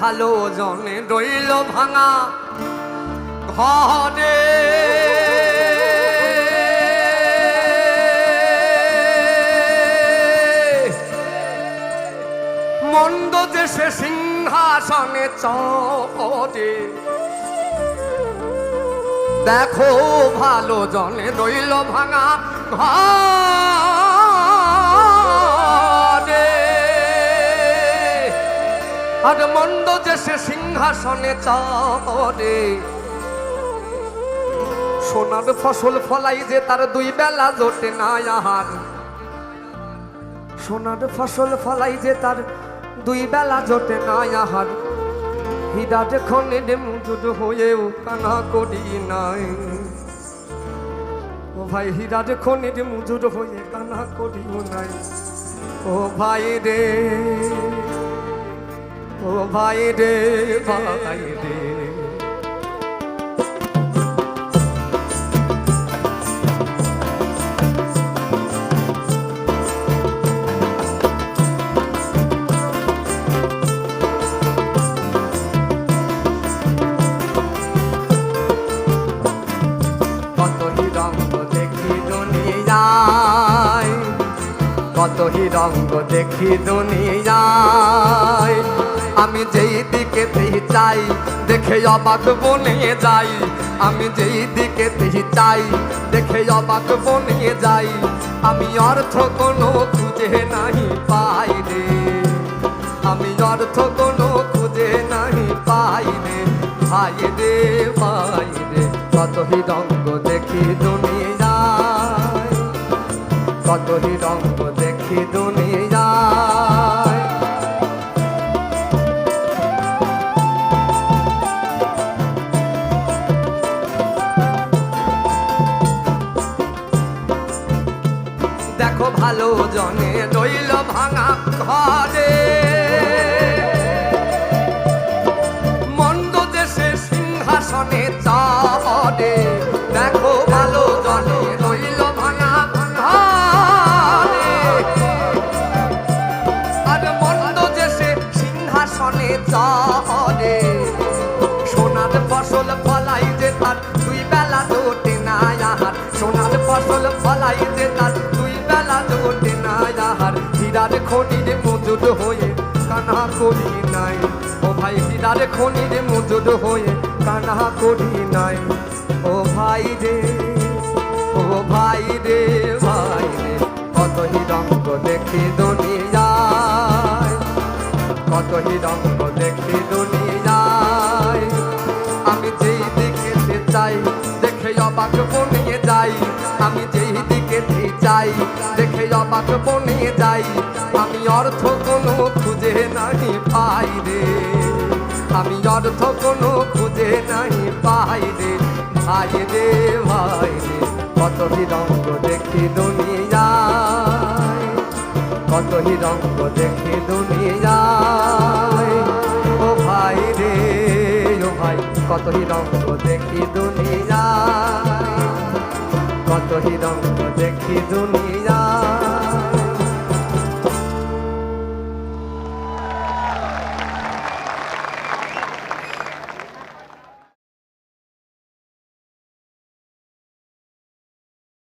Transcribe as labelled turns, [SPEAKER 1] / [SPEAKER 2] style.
[SPEAKER 1] ভালো জনে রইল ভাঙা ঘরে মন্দ যে সে সিংহাসনে চড়ে দেখো ভালো জনে রইল ভাঙা ঘরে আর মন্দ যে সে সিংহাসনে চড়ে সোনার ফসল ফলাই যে তার দুই বেলা জোটে না আহার সোনার ফসল ফলাই যে তার দুই বেলা জোটে না আহার হীরার খনির মজুর হয়েও কানা করি নাই ও ভাই হীরার খনির মজুর হয়ে কানা করিও নাই ও ভাই রে ও ভাই রে ভাই রে কত হিরঙ্গ দেখি দুনিয়ায় আমি যেই দিকে চাই দেখে অবাক বনে যাই আমি যেই দিকে চাই দেখে অবাক বনে যাই আমি অর্থ কোনো খুঁজে নাহি পাই রে আমি অর্থ কোনো খুঁজে নাহি পাই রে ভাই রে ভাই রে কত হিরঙ্গ দেখি দুনিয়ায় কত হিরঙ্গ দেখি দুনিয়ায় দেখো ভালো জনে রইল ভাঙা ঘরে মন্দ দেশে সিংহাসনে চড়ে দেখো ভালো জনে রইল ভাঙা চড়ে সোনার ফসল ফলাই যে তার দুই বেলা জোটে না আহার সোনার ফসল ফলাই যে তার দুই বেলা জোটে না আহার হীরার খনির মজুদ হয়ে কানা করি নাই ও ভাই হীরার খনির মজুদ হয়ে কানা করি নাই ও ভাই রে ও ভাই রে ভাই রে কত হিরঙ্গ দেখি দুনিয়ায় কত হিরঙ্গ দেখি দুনিয়ায় আমি যেই দিকে চাই দেখে অবাক বনে যাই আমি যেই দিকে চাই দেখে অবাক বনে যাই আমি অর্থ কোনো খুঁজে নাহি পাই রে আমি অর্থ কোনো খুঁজে নাহি পাই রে ভাই রে ভাই রে কত হিরঙ্গ দেখি দুনিয়ায় কত হিরঙ্গ দেখি দুনিয়ায় ও ভাই রে ও ভাই কত হিরঙ্গ দেখি দুনিয়ায় কত হিরঙ্গ দেখি দুনিয়ায়।